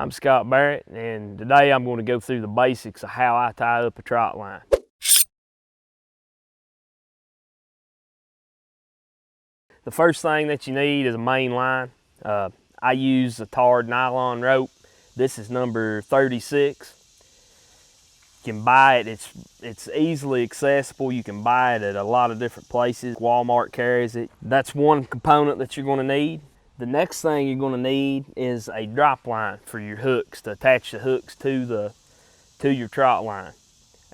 I'm Scott Barrett, and today I'm going to go through the basics of how I tie up a trot line. The first thing that you need is a main line. I use a tarred nylon rope. This is number 36. You can buy it, it's easily accessible. You can buy it at a lot of different places. Walmart carries it. That's one component that you're going to need. The next thing you're going to need is a drop line for your hooks, to attach the hooks to your trot line.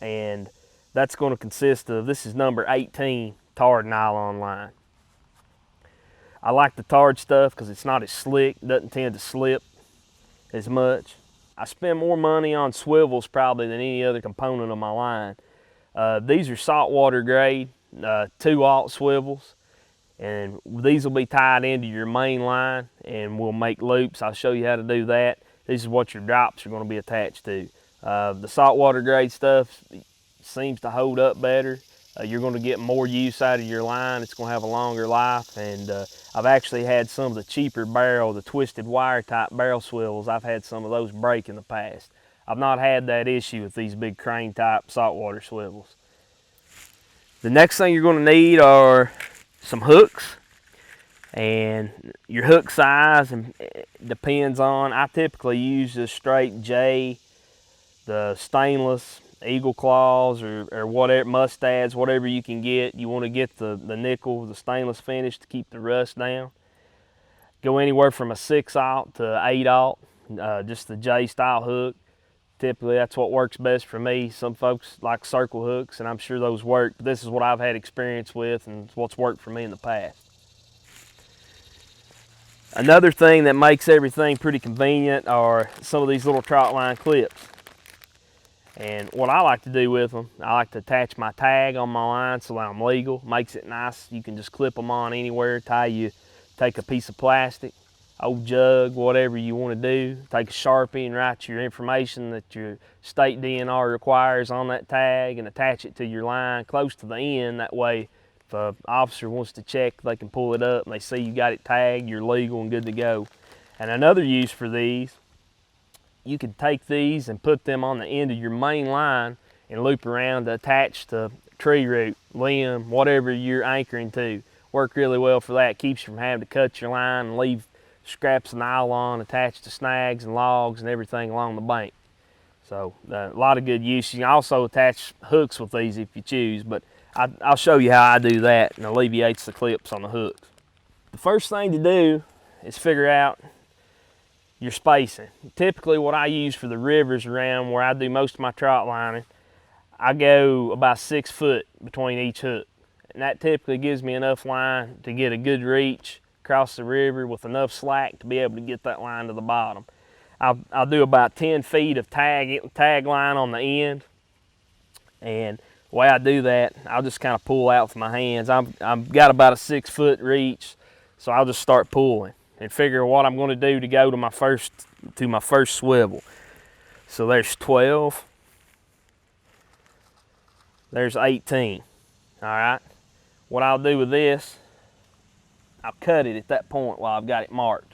And that's going to consist of, this is number 18 tarred nylon line. I like the tarred stuff because it's not as slick, doesn't tend to slip as much. I spend more money on swivels probably than any other component of my line. These are saltwater grade, 2/0 swivels, and these will be tied into your main line and we'll make loops. I'll show you how to do that. This is what your drops are going to be attached to. The saltwater grade stuff seems to hold up better. You're going to get more use out of your line. It's going to have a longer life, and I've actually had some of the cheaper barrel, the twisted wire type barrel swivels. I've had some of those break in the past. I've not had that issue with these big crane type saltwater swivels. The next thing you're going to need are some hooks, and your hook size depends on, I typically use the straight J, the stainless eagle claws, or whatever, mustads, whatever you can get. You want to get the nickel, the stainless finish to keep the rust down. Go anywhere from a 6/0 to 8/0, just the J style hook. Typically that's what works best for me. Some folks like circle hooks, and I'm sure those work, but this is what I've had experience with and what's worked for me in the past. Another thing that makes everything pretty convenient are some of these little trot line clips. And what I like to do with them, I like to attach my tag on my line so that I'm legal. Makes it nice. You can just clip them on anywhere. Take a piece of plastic, old jug, whatever you want to do. Take a Sharpie and write your information that your state DNR requires on that tag and attach it to your line close to the end. That way, if an officer wants to check, they can pull it up and they see you got it tagged, you're legal and good to go. And another use for these, you could take these and put them on the end of your main line and loop around to attach to tree root, limb, whatever you're anchoring to. Work really well for that. Keeps you from having to cut your line and leave scraps of nylon attached to snags and logs and everything along the bank. So a lot of good use. You can also attach hooks with these if you choose, but I'll show you how I do that, and alleviates the clips on the hooks. The first thing to do is figure out your spacing. Typically what I use for the rivers around where I do most of my trot lining, I go about 6 foot between each hook. And that typically gives me enough line to get a good reach across the river with enough slack to be able to get that line to the bottom. I'll do about 10 feet of tag line on the end. And the way I do that, I'll just kind of pull out with my hands. I've got about a 6 foot reach, so I'll just start pulling and figure what I'm going to do to go to my first swivel. So there's 12. There's 18. All right. What I'll do with this, I'll cut it at that point while I've got it marked.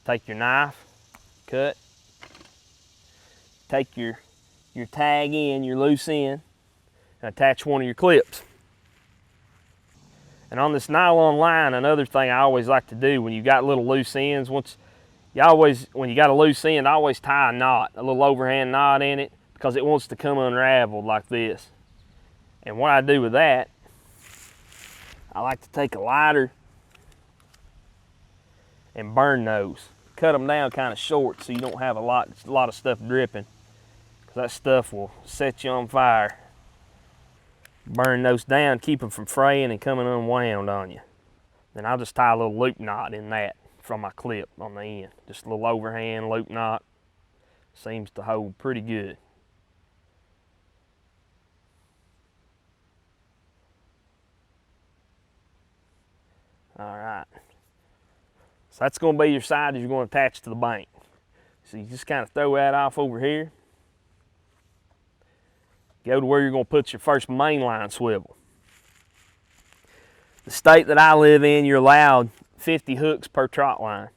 Take your knife, cut. Take your tag in, your loose end, and attach one of your clips. And on this nylon line, another thing I always like to do when you got little loose ends, when you got a loose end, I always tie a knot, a little overhand knot in it, because it wants to come unraveled like this. And what I do with that, I like to take a lighter and burn those. Cut them down kind of short so you don't have a lot of stuff dripping, because that stuff will set you on fire. Burn those down, keep them from fraying and coming unwound on you. Then I'll just tie a little loop knot in that from my clip on the end. Just a little overhand loop knot. Seems to hold pretty good. All right. So that's going to be your side that you're going to attach to the bank. So you just kind of throw that off over here. Go to where you're going to put your first mainline swivel. The state that I live in, you're allowed 50 hooks per trot line.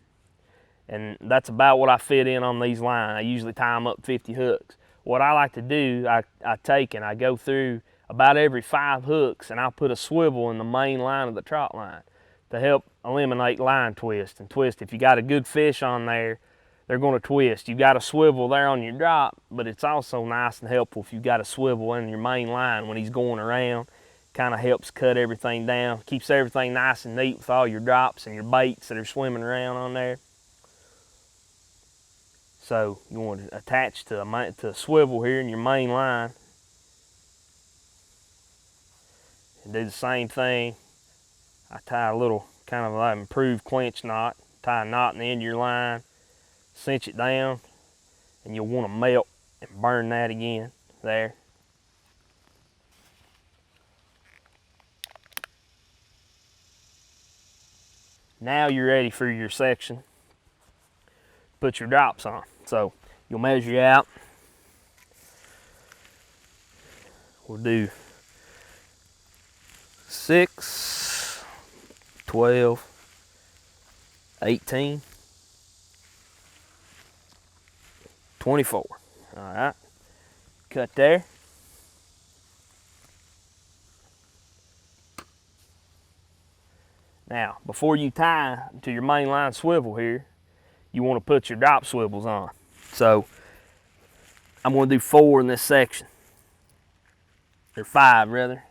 And that's about what I fit in on these lines. I usually tie them up 50 hooks. What I like to do, I take and I go through about every 5 hooks, and I'll put a swivel in the main line of the trot line to help eliminate line twist and twist. If you got a good fish on there, they're going to twist. You got a swivel there on your drop, but it's also nice and helpful if you got a swivel in your main line when he's going around. Kind of helps cut everything down, keeps everything nice and neat with all your drops and your baits that are swimming around on there. So you want to attach to a swivel here in your main line and do the same thing. I tie a little kind of like improved clinch knot, tie a knot in the end of your line, cinch it down, and you'll want to melt and burn that again there. Now you're ready for your section. Put your drops on. So you'll measure out. We'll do 6, 12, 18, 24. All right, cut there. Now, before you tie to your main line swivel here, you want to put your drop swivels on. So I'm going to do 4 in this section, or 5 rather.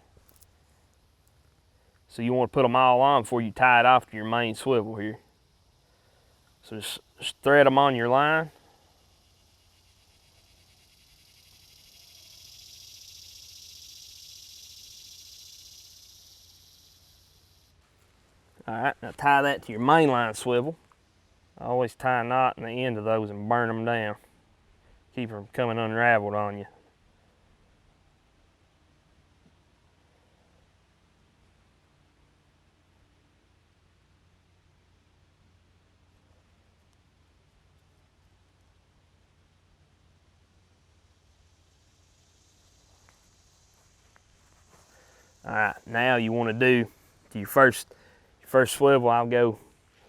So you want to put them all on before you tie it off to your main swivel here. So just thread them on your line. All right, now tie that to your main line swivel. I always tie a knot in the end of those and burn them down. Keep them coming unraveled on you. All right, now you want to do to your first swivel. I'll go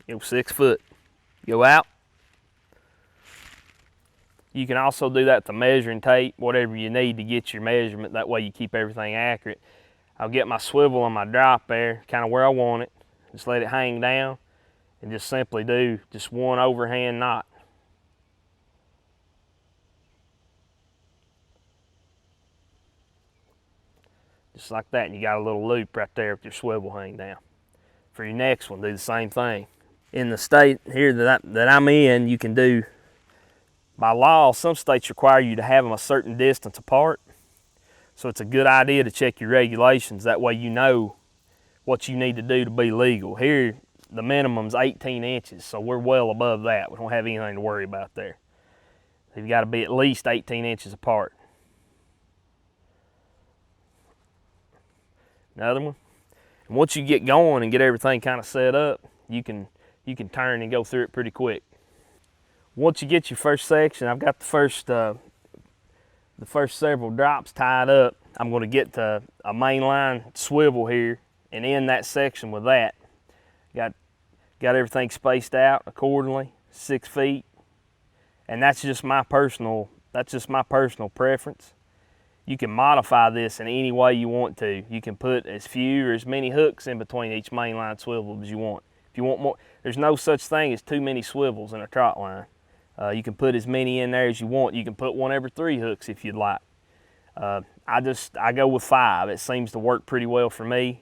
6 foot. Go out. You can also do that with the measuring tape, whatever you need to get your measurement. That way you keep everything accurate. I'll get my swivel on my drop there, kind of where I want it. Just let it hang down and just simply do just one overhand knot. Just like that, and you got a little loop right there with your swivel hang down. For your next one, do the same thing. In the state here that I'm in, you can do, by law, some states require you to have them a certain distance apart. So it's a good idea to check your regulations. That way you know what you need to do to be legal. Here, the minimum's 18 inches, so we're well above that. We don't have anything to worry about there. You've got to be at least 18 inches apart. Another one. And once you get going and get everything kind of set up, you can turn and go through it pretty quick. Once you get your first section, I've got the first several drops tied up. I'm going to get to a mainline swivel here and end that section with that. Got everything spaced out accordingly, 6 feet, and that's just my personal preference. You can modify this in any way you want to. You can put as few or as many hooks in between each mainline swivel as you want. If you want more, there's no such thing as too many swivels in a trot line. You can put as many in there as you want. You can put one every 3 hooks if you'd like. I go with 5. It seems to work pretty well for me.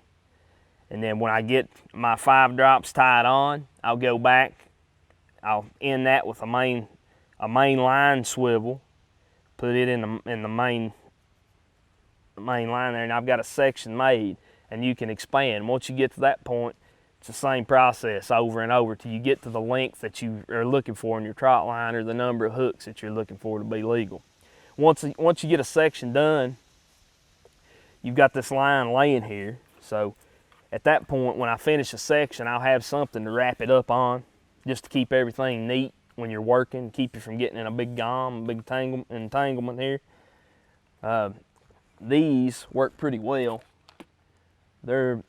And then when I get my 5 drops tied on, I'll go back. I'll end that with a main line swivel. Put it in the main line there, and I've got a section made, and you can expand. Once you get to that point, it's the same process over and over till you get to the length that you are looking for in your trot line or the number of hooks that you're looking for to be legal. Once you get a section done, you've got this line laying here. So at that point, when I finish a section, I'll have something to wrap it up on, just to keep everything neat when you're working, keep you from getting in a big gom, a big entanglement here. These work pretty well. They're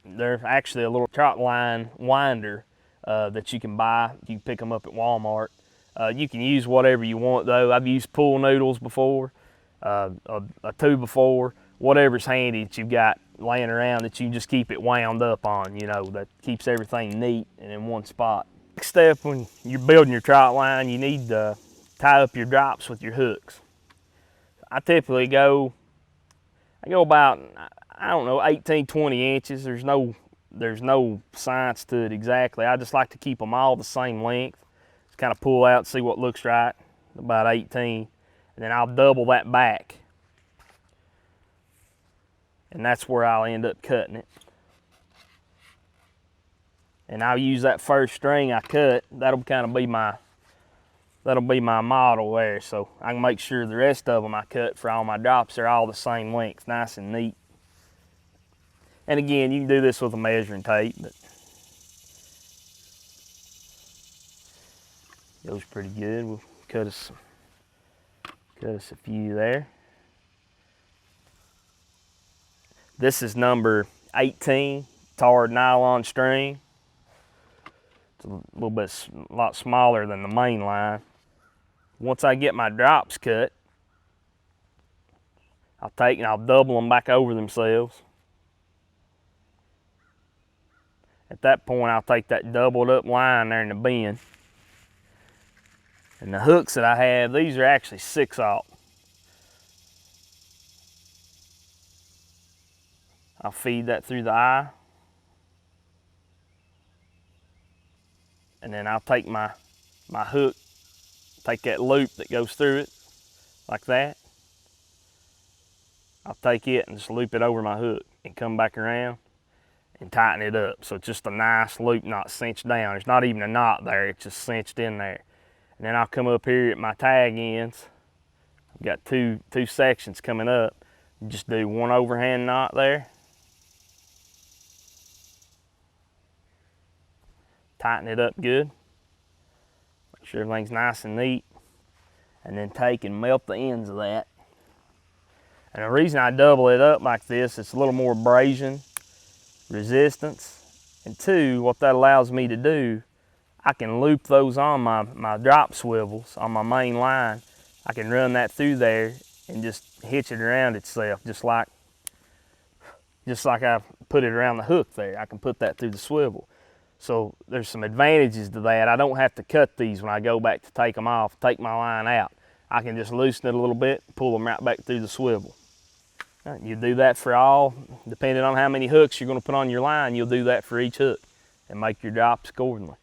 actually a little trot line winder that you can buy. You can pick them up at Walmart. You can use whatever you want though. I've used pool noodles before, a 2x4, whatever's handy that you've got laying around that you just keep it wound up on, you know, that keeps everything neat and in one spot. Next step, when you're building your trot line, you need to tie up your drops with your hooks. I typically go about, I don't know, 18, 20 inches. There's no science to it exactly. I just like to keep them all the same length. Just kind of pull out, see what looks right, about 18. And then I'll double that back. And that's where I'll end up cutting it. And I'll use that first string I cut. That'll kind of be my model there. So I can make sure the rest of them I cut for all my drops are all the same length, nice and neat. And again, you can do this with a measuring tape, but goes pretty good. We'll cut us a few there. This is number 18, tarred nylon string. It's a lot smaller than the main line. Once I get my drops cut, I'll take and I'll double them back over themselves. At that point, I'll take that doubled up line there in the bend. And the hooks that I have, these are actually 6/0. I'll feed that through the eye. And then I'll take my hook, take that loop that goes through it, like that. I'll take it and just loop it over my hook and come back around and tighten it up. So it's just a nice loop, not cinched down. There's not even a knot there, it's just cinched in there. And then I'll come up here at my tag ends. I've got two sections coming up. Just do one overhand knot there. Tighten it up good. Make sure everything's nice and neat. And then take and melt the ends of that. And the reason I double it up like this, it's a little more abrasion resistance. And two, what that allows me to do, I can loop those on my drop swivels on my main line. I can run that through there and just hitch it around itself, just like I put it around the hook there. I can put that through the swivel. So there's some advantages to that. I don't have to cut these when I go back to take them off, take my line out. I can just loosen it a little bit, pull them right back through the swivel. You do that for all, depending on how many hooks you're going to put on your line, you'll do that for each hook and make your drops accordingly.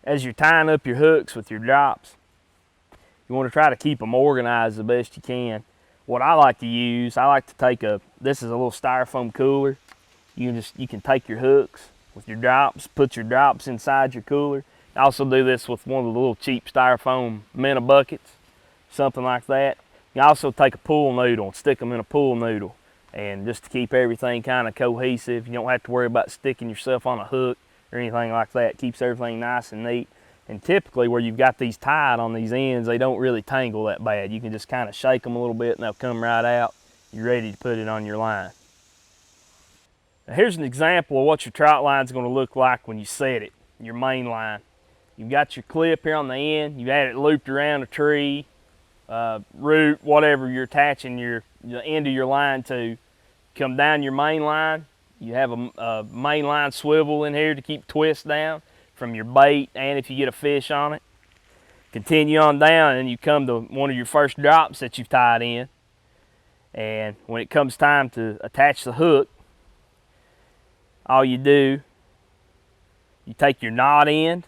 As you're tying up your hooks with your drops, you want to try to keep them organized the best you can. What I like to use, I like to take this is a little styrofoam cooler. You can take your hooks with your drops, put your drops inside your cooler. I also do this with one of the little cheap styrofoam Minna buckets, something like that. You can also take a pool noodle and stick them in a pool noodle, and just to keep everything kind of cohesive. You don't have to worry about sticking yourself on a hook or anything like that. It keeps everything nice and neat. And typically where you've got these tied on these ends, they don't really tangle that bad. You can just kind of shake them a little bit and they'll come right out. You're ready to put it on your line. Now here's an example of what your trot line is going to look like when you set it, your main line. You've got your clip here on the end. You've had it looped around a tree, root, whatever you're attaching the end of your line to. Come down your main line. You have a main line swivel in here to keep twist down from your bait and if you get a fish on it. Continue on down and you come to one of your first drops that you've tied in. And when it comes time to attach the hook, all you do, you take your knot end,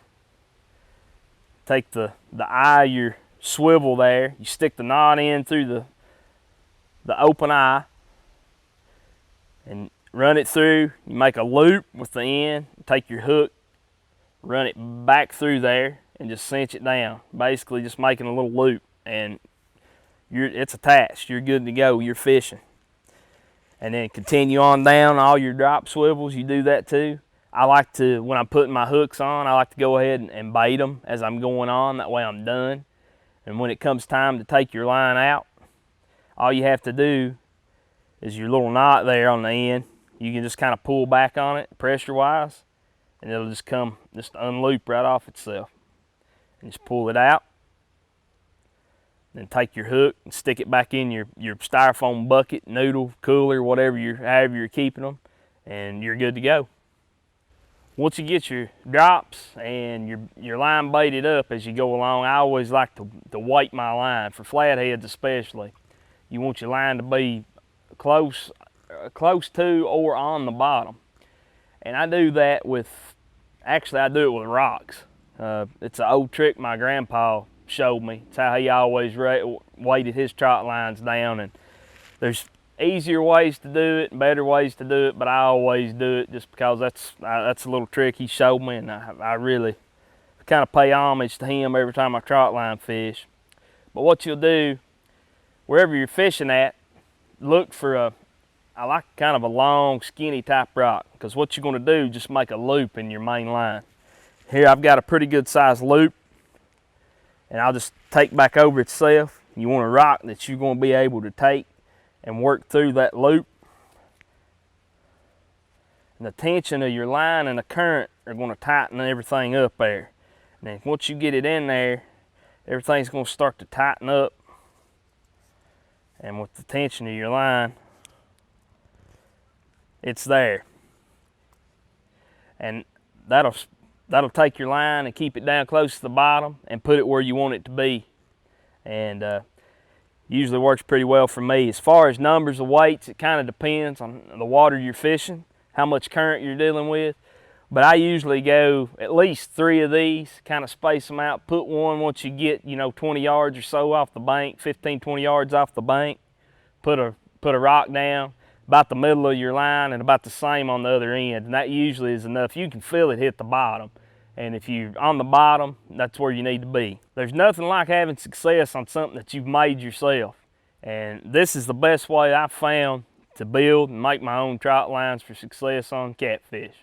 take the eye of your swivel there, you stick the knot in through the open eye and run it through. You make a loop with the end, take your hook, run it back through there and just cinch it down. Basically just making a little loop and it's attached. You're good to go. You're fishing. And then continue on down all your drop swivels. You do that too. I like to, when I'm putting my hooks on, I like to go ahead and bait them as I'm going on. That way I'm done. And when it comes time to take your line out, all you have to do is your little knot there on the end. You can just kind of pull back on it pressure-wise, and it'll just unloop right off itself. and just pull it out. Then take your hook and stick it back in your styrofoam bucket, noodle, cooler, however you're keeping them, and you're good to go. Once you get your drops and your line baited up as you go along, I always like to weight my line, for flatheads especially. You want your line to be close to or on the bottom. And I do that actually I do it with rocks. It's an old trick my grandpa showed me. It's how he always weighted his trot lines down, and there's easier ways to do it and better ways to do it, but I always do it just because that's a little trick he showed me, and I really kind of pay homage to him every time I trot line fish. But what you'll do, wherever you're fishing at, look for I like kind of a long, skinny type rock, because what you're going to do, just make a loop in your main line. Here I've got a pretty good sized loop, and I'll just take back over itself. You want a rock that you're going to be able to take and work through that loop. And the tension of your line and the current are going to tighten everything up there. And then once you get it in there, everything's going to start to tighten up. And with the tension of your line, it's there. And that'll take your line and keep it down close to the bottom and put it where you want it to be. And usually works pretty well for me. As far as numbers of weights, it kind of depends on the water you're fishing, how much current you're dealing with. But I usually go at least 3 of these, kind of space them out. Put one once you get, 20 yards or so off the bank, 15, 20 yards off the bank. Put a rock down about the middle of your line and about the same on the other end. And that usually is enough. You can feel it hit the bottom. And if you're on the bottom, that's where you need to be. There's nothing like having success on something that you've made yourself. And this is the best way I've found to build and make my own trot lines for success on catfish.